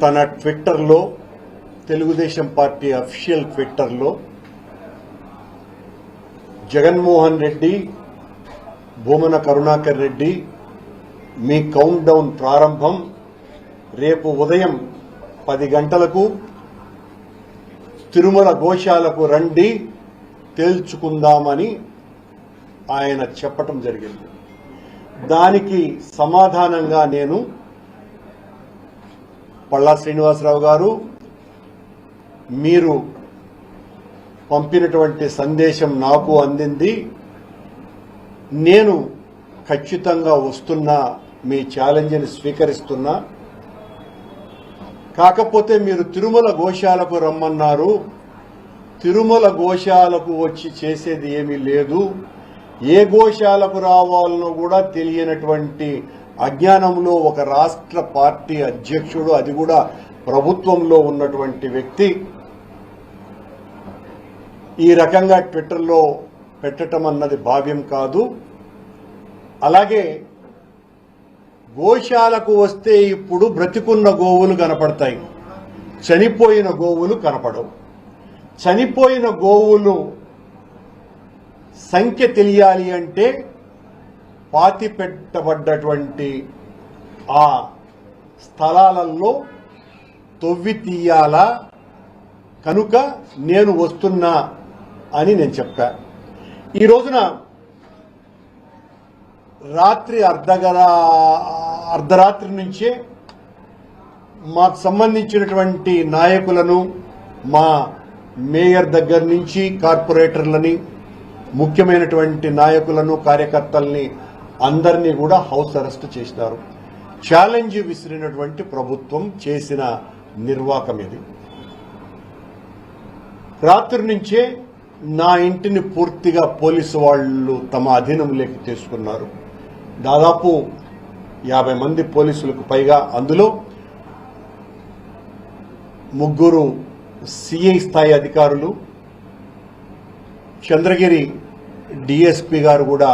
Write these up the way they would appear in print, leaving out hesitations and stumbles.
తన ట్విట్టర్లో, Telugu Desam party official ట్విట్టర్లో జగన్మోహన్ రెడ్డి, భూమన కరుణాకర్ రెడ్డి, మీ కౌంట్ డౌన్ ప్రారంభం రేపు ఉదయం 10 గంటలకు తిరుమల గోశాలకు రండి, తేల్చుకుందామని ఆయన చెప్పటం జరిగింది. దానికి సమాధానంగా నేను పల్లా శ్రీనివాసరావు గారు, మీరు పంపినటువంటి సందేశం నాకు అందింది, నేను ఖచ్చితంగా వస్తున్నా, మీ ఛాలెంజ్ని స్వీకరిస్తున్నా, కాకపోతే మీరు తిరుమల గోశాలకు రమ్మన్నారు, తిరుమల గోశాలకు వచ్చి చేసేది ఏమీ లేదు, ఏ గోశాలకు రావాలనో కూడా తెలియనటువంటి అజ్ఞానంలో ఒక రాష్ట్ర పార్టీ అధ్యక్షుడు, అది కూడా ప్రభుత్వంలో ఉన్నటువంటి వ్యక్తి ఈ రకంగా ట్విట్టర్లో పెట్టడం అన్నది భావ్యం కాదు. అలాగే గోశాలకు వస్తే ఇప్పుడు బ్రతికున్న గోవులు కనపడతాయి, చనిపోయిన గోవులు కనపడవు. చనిపోయిన గోవులు సంఖ్య తెలియాలి అంటే పాతిపెట్టబడ్డటువంటి ఆ స్థలాలలో తవ్వి తీయాలా, కనుక నేను వస్తున్నా అని నేను చెప్పా. ఈ రోజున రాత్రి అర్ధరాత్రి నుంచే మాకు సంబంధించినటువంటి నాయకులను, మా మేయర్ దగ్గర నుంచి కార్పొరేటర్లని, ముఖ్యమైనటువంటి నాయకులను, కార్యకర్తల్ని అందరినీ కూడా హౌస్ అరెస్ట్ చేసినారు. ఛాలెంజ్ విసిరినటువంటి ప్రభుత్వం చేసిన నిర్వాకం ఇది. రాత్రి నుంచే నా ఇంటిని పూర్తిగా పోలీసు వాళ్ళు తమ అధీనంలోకి తీసుకున్నారు. దాదాపు 50 మంది పోలీసులకు పైగా, అందులో 3 సిఐ స్థాయి అధికారులు, చంద్రగిరి డిఎస్పీ గారు కూడా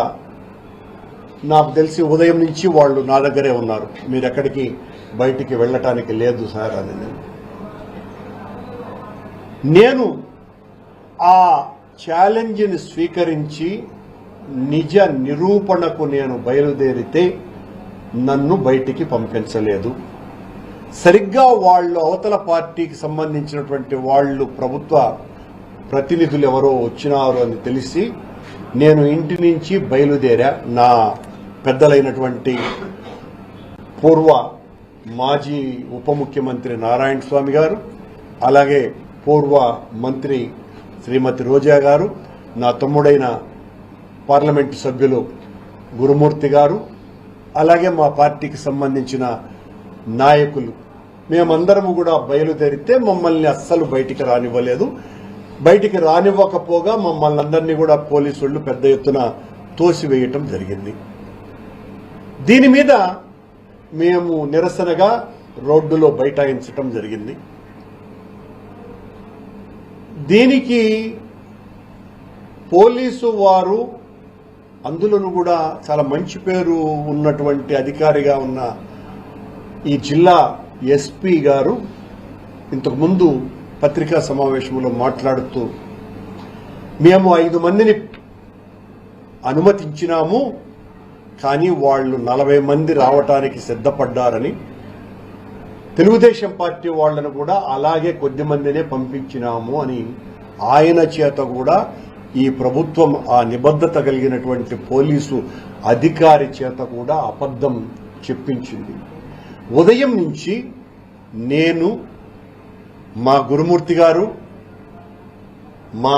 నాకు తెలిసి ఉదయం నుంచి వాళ్ళు నా దగ్గరే ఉన్నారు. మీరు ఎక్కడికి బయటికి వెళ్ళటానికి లేదు సార్ అని. నేను ఆ ఛాలెంజ్ని స్వీకరించి నిజ నిరూపణకు నేను బయలుదేరితే నన్ను బయటికి పంపించలేదు. సరిగ్గా వాళ్ళు అవతల పార్టీకి సంబంధించినటువంటి వాళ్ళు, ప్రభుత్వ ప్రతినిధులు ఎవరో వచ్చినారు అని తెలిసి నేను ఇంటి నుంచి బయలుదేరా. నా పెద్దలైనటువంటి పూర్వ మాజీ ఉప ముఖ్యమంత్రి నారాయణ స్వామి గారు, అలాగే పూర్వ మంత్రి శ్రీమతి రోజా గారు, నా తమ్ముడైన పార్లమెంటు సభ్యులు గురుమూర్తి గారు, అలాగే మా పార్టీకి సంబంధించిన నాయకులు, మేమందరము కూడా బయలుదేరితే మమ్మల్ని అస్సలు బయటికి రానివ్వలేదు. బయటికి రానివ్వకపోగా మమ్మల్ని అందరినీ కూడా పోలీసులు పెద్ద ఎత్తున తోసివేయటం జరిగింది. దీని మీద మేము నిరసనగా రోడ్డులో బైఠాయించటం జరిగింది. దీనికి పోలీసు వారు, అందులోనూ కూడా చాలా మంచి పేరు ఉన్నటువంటి అధికారిగా ఉన్న ఈ జిల్లా ఎస్పీ గారు ఇంతకుముందు పత్రికా సమావేశంలో మాట్లాడుతూ, మేము 5 మందిని అనుమతించినాము, కానీ వాళ్ళు 40 మంది రావటానికి సిద్ధపడ్డారని, తెలుగుదేశం పార్టీ వాళ్లను కూడా అలాగే కొద్ది మందినే పంపించినాము అని ఆయన చేత కూడా ఈ ప్రభుత్వం, ఆ నిబద్ధత కలిగినటువంటి పోలీసు అధికారి చేత కూడా అబద్ధం చెప్పించింది. ఉదయం నుంచి నేను, మా గురుమూర్తి గారు, మా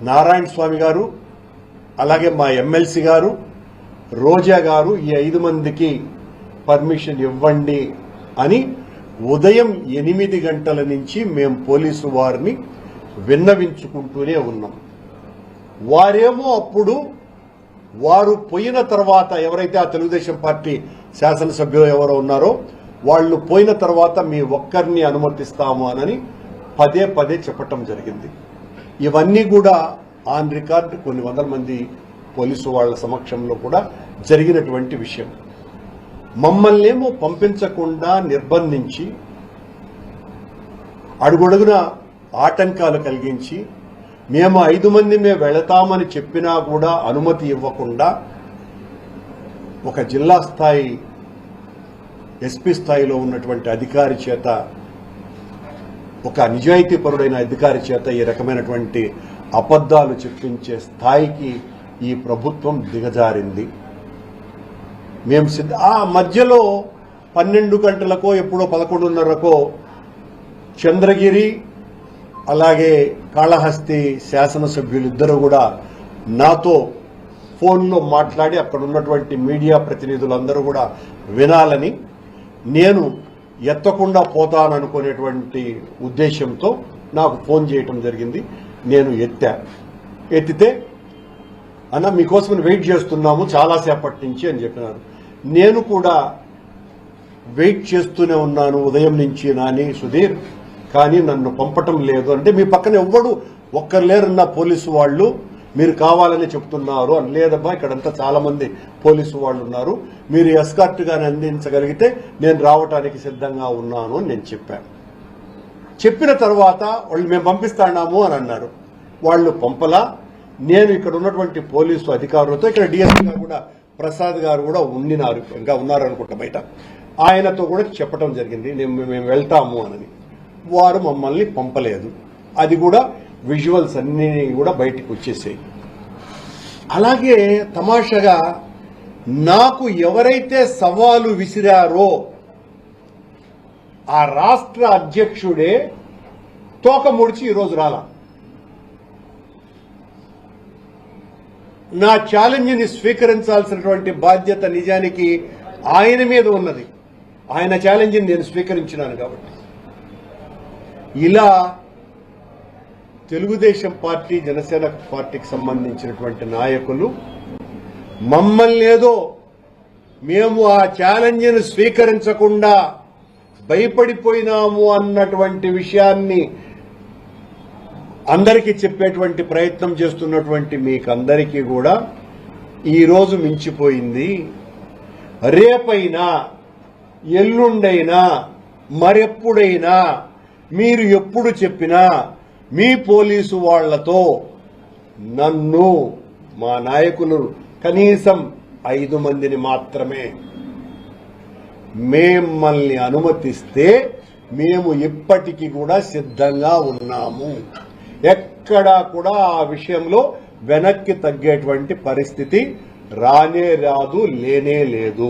నారాయణ స్వామి గారు, అలాగే మా ఎమ్మెల్సీ గారు, రోజా గారు ఈ 5 మందికి పర్మిషన్ ఇవ్వండి అని ఉదయం 8 గంటల నుంచి మేము పోలీసు వారిని విన్నవించుకుంటూనే ఉన్నాం. వారేమో అప్పుడు వారు పోయిన తర్వాత, ఎవరైతే ఆ తెలుగుదేశం పార్టీ శాసనసభ్యులు ఎవరో ఉన్నారో వాళ్ళు పోయిన తర్వాత మీ ఒక్కరిని అనుమతిస్తాము అని పదే పదే చెప్పటం జరిగింది. ఇవన్నీ కూడా ఆన్ రికార్డ్ కొన్ని వందల మంది పోలీసు వాళ్ల సమక్షంలో కూడా జరిగినటువంటి విషయం. మమ్మల్నేమో పంపించకుండా నిర్బంధించి అడుగడుగున ఆటంకాలు కలిగించి మేము 5 మంది వెళతామని చెప్పినా కూడా అనుమతి ఇవ్వకుండా ఒక జిల్లా స్థాయి ఎస్పీ స్థాయిలో ఉన్నటువంటి అధికారి చేత, ఒక నిజాయితీపరుడైన అధికారి చేత ఈ రకమైనటువంటి అబద్ధాలు చెప్పించే స్థాయికి ఈ ప్రభుత్వం దిగజారింది. మేము ఆ మధ్యలో 12 గంటలకో ఎప్పుడో 11:30కో చంద్రగిరి అలాగే కాళహస్తి శాసనసభ్యులిద్దరూ కూడా నాతో ఫోన్లో మాట్లాడి అక్కడ ఉన్నటువంటి మీడియా ప్రతినిధులందరూ కూడా వినాలని, నేను ఎత్తకుండా పోతాననుకునేటువంటి ఉద్దేశంతో నాకు ఫోన్ చేయటం జరిగింది. నేను ఎత్తితే అన్న మీకోసం వెయిట్ చేస్తున్నాము చాలాసేపటి నుంచి అని చెప్పినారు. నేను కూడా వెయిట్ చేస్తూనే ఉన్నాను ఉదయం నుంచి నాని సుధీర్, కానీ నన్ను పంపటం లేదు. అంటే మీ పక్కన ఎవ్వడు ఒక్కరు లేరన్న పోలీసు వాళ్ళు, మీరు కావాలని చెప్తున్నారు అని. లేదబ్బా ఇక్కడంతా చాలా మంది పోలీసు వాళ్ళు ఉన్నారు, మీరు ఎస్కార్ట్ గాని అందించగలిగితే నేను రావటానికి సిద్ధంగా ఉన్నాను అని నేను చెప్పాను. చెప్పిన తర్వాత వాళ్ళు మేము పంపిస్తాము అని అన్నారు. వాళ్ళు పంపలా. నేను ఇక్కడ ఉన్నటువంటి పోలీసు అధికారులతో, ఇక్కడ డిఎస్పీ గారు కూడా ప్రసాద్ గారు కూడా ఉండినారు, ఇంకా ఉన్నారు అనుకుంటా బయట, ఆయనతో కూడా చెప్పడం జరిగింది మేము వెళ్తాము అని. వారు మమ్మల్ని పంపలేదు. అది కూడా విజువల్స్ అన్నీ కూడా బయటికి వచ్చేసాయి. అలాగే తమాషాగా నాకు ఎవరైతే సవాలు విసిరారో ఆ రాష్ట్ర అధ్యక్షుడే తోక ముడిచి ఈరోజు రాలా. నా ఛాలెంజ్ని స్వీకరించాల్సినటువంటి బాధ్యత నిజానికి ఆయన మీద ఉన్నది. ఆయన ఛాలెంజ్ని నేను స్వీకరించినాను కాబట్టి. ఇలా తెలుగుదేశం పార్టీ, జనసేన పార్టీకి సంబంధించినటువంటి నాయకులు మమ్మల్ని ఏదో మేము ఆ ఛాలెంజ్ని స్వీకరించకుండా భయపడిపోయినాము అన్నటువంటి విషయాన్ని అందరికీ చెప్పేటువంటి ప్రయత్నం చేస్తున్నటువంటి మీకందరికీ కూడా ఈరోజు మించిపోయింది. రేపైనా ఎల్లుండైనా మరెప్పుడైనా మీరు ఎప్పుడు చెప్పినా మీ పోలీసు వాళ్లతో నన్ను, మా నాయకులు కనీసం 5 మందిని మాత్రమే మిమ్మల్ని అనుమతిస్తే మేము ఇప్పటికీ కూడా సిద్ధంగా ఉన్నాము. ఎక్కడా కూడా ఆ విషయంలో వెనక్కి తగ్గేటువంటి పరిస్థితి రానే రాదు, లేనే లేదు.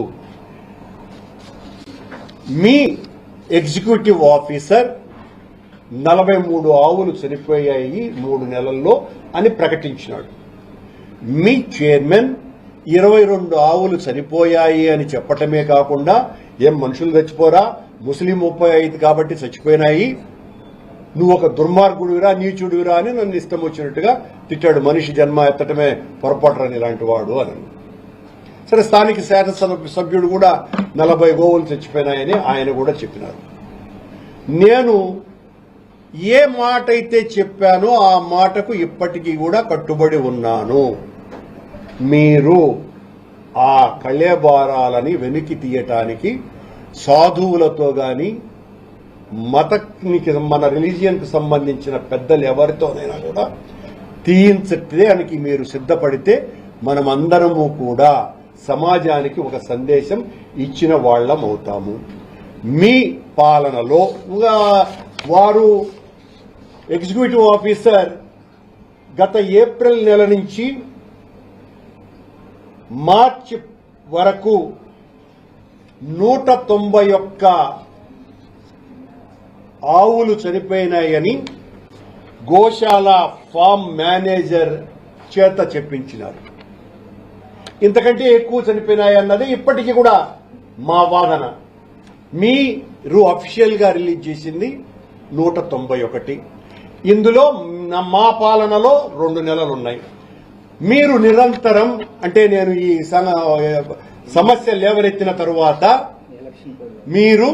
మీ ఎగ్జిక్యూటివ్ ఆఫీసర్ 43 ఆవులు చనిపోయాయి 3 నెలల్లో అని ప్రకటించినాడు. మీ చైర్మన్ 22 ఆవులు చనిపోయాయి అని చెప్పటమే కాకుండా, ఏం మనుషులు చచ్చిపోరా, ముస్లిం 35 కాబట్టి చచ్చిపోయినాయి, నువ్వు ఒక దుర్మార్గుడివిరా, నీచుడివిరా అని నన్ను ఇష్టం వచ్చినట్టుగా తిట్టాడు. మనిషి జన్మ ఎత్తటమే పొరపాటురని ఇలాంటి వాడు అని. సరే, స్థానిక శాసనసభ్యుడు కూడా 40 గోవులు చచ్చిపోయినాయని ఆయన కూడా చెప్పినారు. నేను ఏ మాట అయితే చెప్పానో ఆ మాటకు ఇప్పటికీ కూడా కట్టుబడి ఉన్నాను. మీరు ఆ కళేబారాలని వెలికి తీయటానికి సాధువులతో గాని, మతానికి మన రిలీజియన్కి సంబంధించిన పెద్దలు ఎవరితోనైనా కూడా తీయించడానికి మీరు సిద్ధపడితే మనమందరము కూడా సమాజానికి ఒక సందేశం ఇచ్చిన వాళ్ళం అవుతాము. మీ పాలనలో వారు ఎగ్జిక్యూటివ్ ఆఫీసర్ గత ఏప్రిల్ నెల నుంచి మార్చి వరకు 191 ఆవులు చనిపోయినాయని గోశాల ఫామ్ మేనేజర్ చేత చెప్పించినారు. ఇంతకంటే ఎక్కువ చనిపోయినాయన్నది ఇప్పటికీ కూడా మా వాదన. మీరు అఫీషియల్ గా రిలీజ్ చేసింది 191. ఇందులో మా పాలనలో 2 నెలలు ఉన్నాయి. మీరు నిరంతరం, అంటే నేను ఈ సమస్య లేవనెత్తిన తరువాత మీరు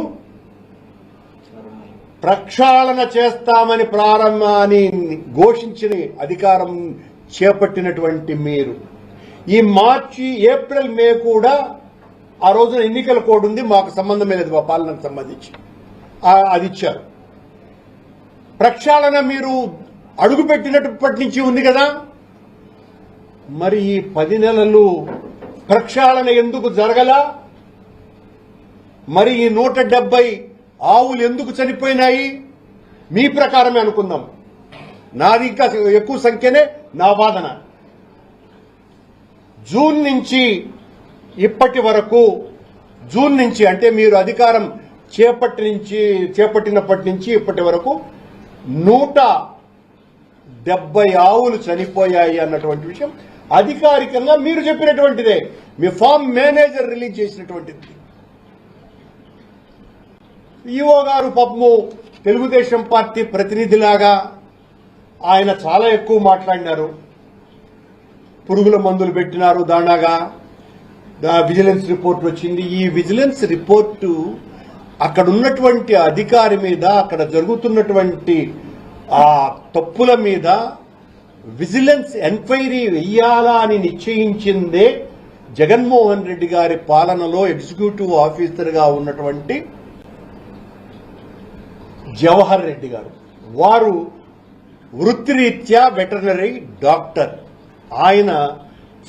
ప్రక్షాళన చేస్తామని ప్రారంభాన్ని ఘోషించిన అధికారం చేపట్టినటువంటి మీరు ఈ మార్చి, ఏప్రిల్, మే కూడా ఆ రోజున ఎన్నికల కోడ్ ఉంది, మాకు సంబంధమే లేదు మా పాలనకు సంబంధించి, అది ఇచ్చారు. ప్రక్షాళన మీరు అడుగుపెట్టినప్పటి నుంచి ఉంది కదా, మరి ఈ 10 నెలలు ప్రక్షాళన ఎందుకు జరగలా? మరి ఈ 170 ఆవులు ఎందుకు చనిపోయినాయి? మీ ప్రకారమే అనుకుందాం, నాది ఇంకా ఎక్కువ సంఖ్యనే నా వాదన. జూన్ నుంచి ఇప్పటి వరకు, జూన్ నుంచి అంటే మీరు అధికారం చేపట్టినప్పటి నుంచి ఇప్పటి వరకు 170 ఆవులు చనిపోయాయి అన్నటువంటి విషయం అధికారికంగా మీరు చెప్పినటువంటిదే, మీ ఫామ్ మేనేజర్ రిలీజ్ చేసినటువంటిది. ఈఓ గారు పాపము తెలుగుదేశం పార్టీ ప్రతినిధిలాగా ఆయన చాలా ఎక్కువ మాట్లాడినారు. పురుగుల మందులు పెట్టినారు దానాగా, విజిలెన్స్ రిపోర్ట్ వచ్చింది. ఈ విజిలెన్స్ రిపోర్టు అక్కడ ఉన్నటువంటి అధికారి మీద, అక్కడ జరుగుతున్నటువంటి ఆ తప్పుల మీద విజిలెన్స్ ఎంక్వైరీ వెయ్యాలా అని నిశ్చయించిందే జగన్మోహన్ రెడ్డి గారి పాలనలో ఎగ్జిక్యూటివ్ ఆఫీసర్గా ఉన్నటువంటి జవహర్ రెడ్డి గారు. వారు వృత్తిరీత్యా వెటర్నరీ డాక్టర్. ఆయన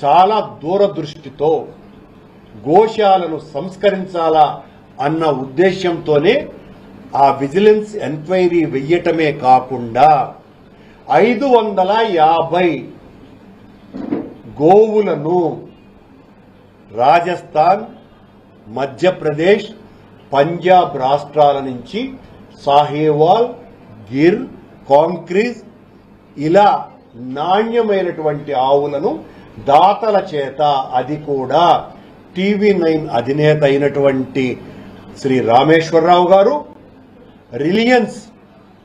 చాలా దూరదృష్టితో గోశాలను సంస్కరించాలా అన్న ఉద్దేశంతోనే ఆ విజిలెన్స్ ఎంక్వైరీ వెయ్యటమే కాకుండా 550 గోవులను రాజస్థాన్, మధ్యప్రదేశ్, పంజాబ్ రాష్ట్రాల నుంచి సాహేవాల్, గిర్, కాంక్రీజ్ ఇలా నాణ్యమైనటువంటి ఆవులను దాతల చేత, అది కూడా TV9 అధినేత అయినటువంటి శ్రీ రామేశ్వరరావు గారు, రిలయన్స్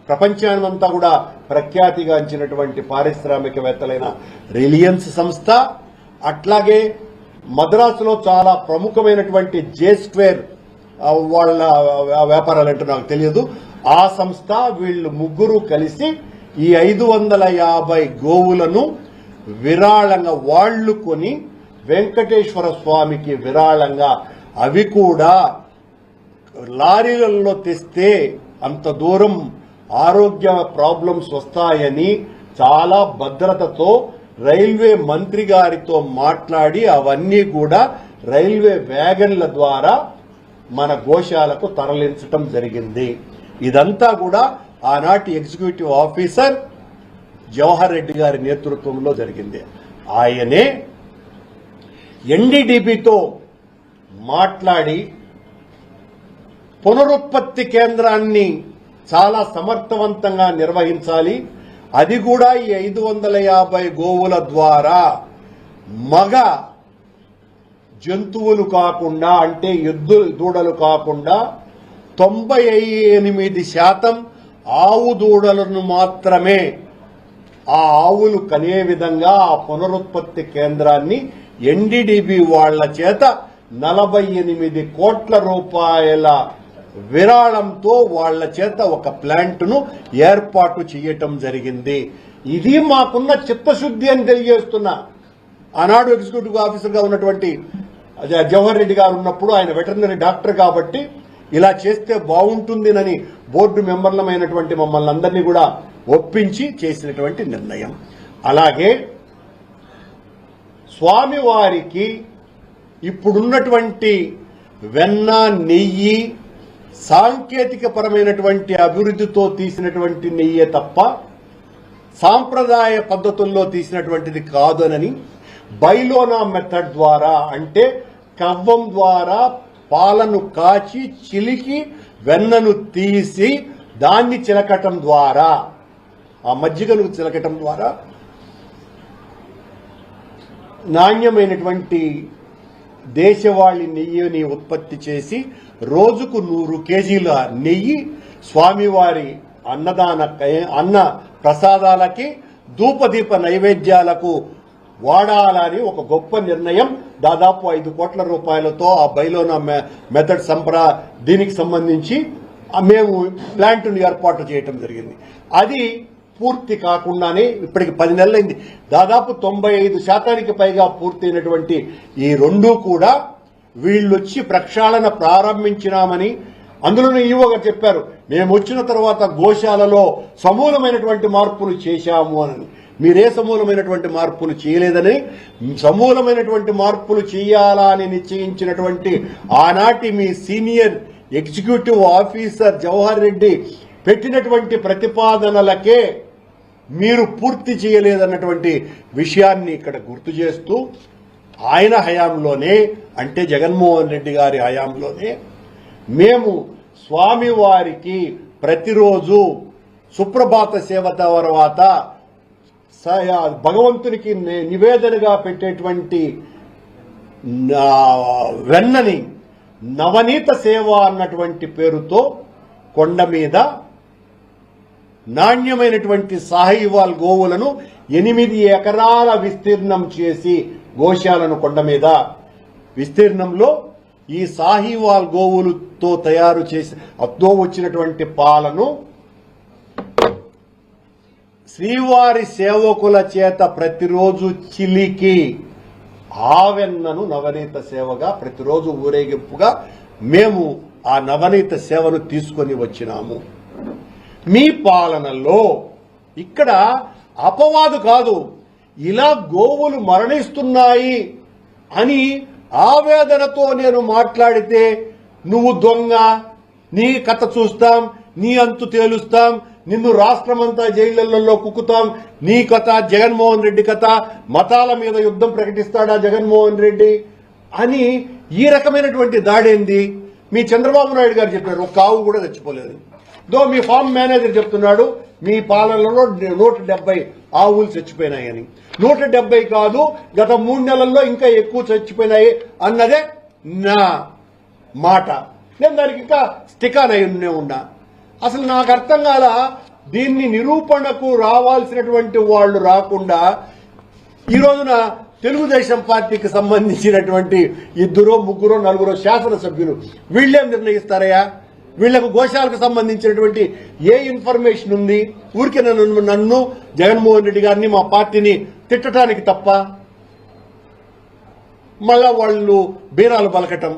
ప్రపంచానంతా కూడా ప్రఖ్యాతిగాంచినటువంటి పారిశ్రామికవేత్తలైన రిలయన్స్ సంస్థ, అట్లాగే మద్రాసులో చాలా ప్రముఖమైనటువంటి జే స్క్వేర్ వాళ్ళ వ్యాపారాలంటే నాకు తెలియదు, ఆ సంస్థ, వీళ్ళు ముగ్గురు కలిసి ఈ 550 గోవులను విరాళంగా వాళ్లు కొని వెంకటేశ్వర స్వామికి విరాళంగా, అవి కూడా లారీలలో తెస్తే అంత దూరం ఆరోగ్య ప్రాబ్లమ్స్ వస్తాయని చాలా భద్రతతో రైల్వే మంత్రి గారితో మాట్లాడి అవన్నీ కూడా రైల్వే వ్యాగన్ల ద్వారా మన గోశాలకు తరలించటం జరిగింది. ఇదంతా కూడా ఆనాటి ఎగ్జిక్యూటివ్ ఆఫీసర్ జవహర్ రెడ్డి గారి నేతృత్వంలో జరిగింది. ఆయనే ఎన్డీడీబీతో మాట్లాడి పునరుత్పత్తి కేంద్రాన్ని చాలా సమర్థవంతంగా నిర్వహించాలి, అది కూడా ఈ 550 గోవుల ద్వారా మగ జంతువులు కాకుండా, అంటే ఎద్దు దూడలు కాకుండా 98% ఆవు దూడలను మాత్రమే ఆ ఆవులు కనే విధంగా ఆ పునరుత్పత్తి కేంద్రాన్ని ఎన్డీడీబీ వాళ్ల చేత 48 కోట్ల రూపాయల విరాళంతో వాళ్ల చేత ఒక ప్లాంట్ను ఏర్పాటు చేయటం జరిగింది. ఇది మాకున్న చిత్తశుద్ధి అని తెలియజేస్తున్నా. ఆనాడు ఎగ్జిక్యూటివ్ ఆఫీసర్గా ఉన్నటువంటి జవహర్ రెడ్డి గారు ఉన్నప్పుడు ఆయన వెటర్నరీ డాక్టర్ కాబట్టి ఇలా చేస్తే బాగుంటుందినని బోర్డు మెంబర్లమైనటువంటి మమ్మల్ని అందరినీ కూడా ఒప్పించి చేసినటువంటి నిర్ణయం. అలాగే స్వామివారికి ఇప్పుడున్నటువంటి వెన్న, నెయ్యి సాంకేతిక పరమైనటువంటి అభివృద్ధితో తీసినటువంటి నెయ్యే తప్ప సాంప్రదాయ పద్ధతుల్లో తీసినటువంటిది కాదనని బైలోనా మెథడ్ ద్వారా, అంటే కవ్వం ద్వారా పాలను కాచి చిలికి వెన్నను తీసి దాన్ని చిలకటం ద్వారా, ఆ మజ్జిగను చిలకటం ద్వారా నాణ్యమైనటువంటి దేశవాళీ నెయ్యిని ఉత్పత్తి చేసి రోజుకు 100 కేజీల నెయ్యి స్వామివారి అన్న ప్రసాదాలకి, ధూపదీప నైవేద్యాలకు వాడాలని ఒక గొప్ప నిర్ణయం దాదాపు 5 కోట్ల రూపాయలతో ఆ బైలోనా మెథడ్ దీనికి సంబంధించి మేము ప్లాంట్ను ఏర్పాటు చేయటం జరిగింది. అది పూర్తి కాకుండానే ఇప్పటికి 10 నెలలైంది. దాదాపు 95% పైగా పూర్తయినటువంటి ఈ రెండూ కూడా వీళ్ళొచ్చి ప్రక్షాళన ప్రారంభించినామని అందులోనే ఈవో గారు చెప్పారు, మేము వచ్చిన తర్వాత గోశాలలో సమూలమైనటువంటి మార్పులు చేశాము అని. మీరే సమూలమైనటువంటి మార్పులు చేయలేదని, సమూలమైనటువంటి మార్పులు చేయాలా అని నిశ్చయించినటువంటి ఆనాటి మీ senior executive officer Jawahar Reddy పెట్టినటువంటి ప్రతిపాదనలకే మీరు పూర్తి చేయలేదన్నటువంటి విషయాన్ని ఇక్కడ గుర్తు చేస్తూ, ఆయన హయాంలోనే, అంటే జగన్మోహన్ రెడ్డి గారి హయాంలోనే మేము స్వామివారికి ప్రతిరోజు సుప్రభాత సేవ తర్వాత భగవంతునికి నివేదనగా పెట్టేటువంటి వెన్నని నవనీత సేవ అన్నటువంటి పేరుతో కొండ మీద నాణ్యమైనటువంటి సాహివాల్ గోవులను 8 ఎకరాల విస్తీర్ణం చేసి, గోశాలను కొండ మీద విస్తీర్ణంలో ఈ సాహివాల్ గోవులతో తయారు చేసి అద్దో వచ్చినటువంటి పాలను శ్రీవారి సేవకుల చేత ప్రతిరోజు చిలికి ఆవెన్నను నవనీత సేవగా ప్రతిరోజు ఊరేగింపుగా మేము ఆ నవనీత సేవను తీసుకొని వచ్చినాము. మీ పాలనలో ఇక్కడ అపవాదు కాదు, ఇలా గోవులు మరణిస్తున్నాయి అని ఆవేదనతో నేను మాట్లాడితే నువ్వు దొంగ, నీ కథ చూస్తాం, నీ అంతు తేలుస్తాం, నిన్ను రాష్ట్రమంతా జైళ్లలో కుక్కుతాం, నీ కథ, జగన్మోహన్ రెడ్డి కథ, మతాల మీద యుద్ధం ప్రకటిస్తాడా జగన్మోహన్ రెడ్డి అని ఈ రకమైనటువంటి దాడేంది? మీ చంద్రబాబు నాయుడు గారు చెప్పారు, ఒక ఆవు కూడా చచ్చిపోలేదు. మీ ఫార్మ్ మేనేజర్ చెప్తున్నాడు మీ పాలనలో 170 ఆవులు చచ్చిపోయినాయని. 170 కాదు, గత 3 నెలల్లో ఇంకా ఎక్కువ చచ్చిపోయినాయి అన్నదే నా మాట. నేను దానికి ఇంకా స్టికాన్ అయి ఉన్నా. అసలు నాకు అర్థం కాల, దీన్ని నిరూపణకు రావాల్సినటువంటి వాళ్ళు రాకుండా ఈ రోజున తెలుగుదేశం పార్టీకి సంబంధించినటువంటి 2, 3, 4 శాసనసభ్యులు వీళ్ళేం నిర్ణయిస్తారయ్యా? వీళ్లకు గోశాలకు సంబంధించినటువంటి ఏ ఇన్ఫర్మేషన్ ఉంది? ఊరికే నన్ను జగన్మోహన్ రెడ్డి గారిని, మా పార్టీని తిట్టడానికి తప్ప మళ్ళా వాళ్ళు బీరాలు పలకటం.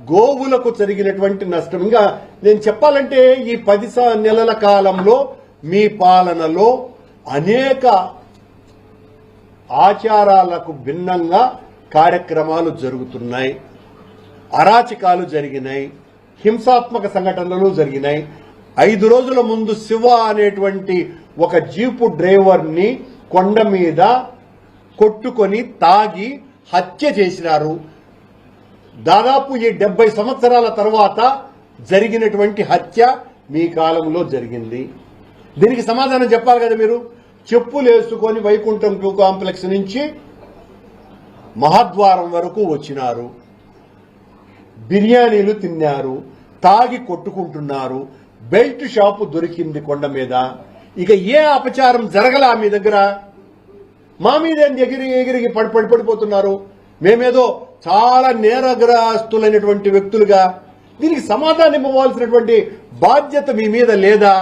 గోవులకు జరిగినటువంటి నష్టం, ఇంకా నేను చెప్పాలంటే ఈ 10 నెలల కాలంలో మీ పాలనలో అనేక ఆచారాలకు భిన్నంగా కార్యక్రమాలు జరుగుతున్నాయి, అరాచకాలు జరిగినాయి, హింసాత్మక సంఘటనలు జరిగినాయి. 5 రోజుల ముందు శివ అనేటువంటి ఒక జీపు డ్రైవర్ ని కొండ మీద కొట్టుకొని తాగి హత్య చేసినారు. దాదాపు ఈ 70 సంవత్సరాల తర్వాత జరిగినటువంటి హత్య మీ కాలంలో జరిగింది. దీనికి సమాధానం చెప్పాలి కదా మీరు. చెప్పులు వేసుకొని వైకుంఠం క్యూ కాంప్లెక్స్ నుంచి మహాద్వారం వరకు వచ్చినారు, బిర్యానీలు తిన్నారు, తాగి కొట్టుకుంటున్నారు, బెల్ట్ షాపు దొరికింది కొండ మీద. ఇక ఏ అపచారం జరగలా మీ దగ్గర? మా మీద ఎగిరికి పడిపోతున్నారు. మేమేదో చాలా నేరగ్రస్తులైనటువంటి వ్యక్తులుగా. దీనికి సమాధానం ఇవ్వవలసినటువంటి బాధ్యత మీ మీద లేదా?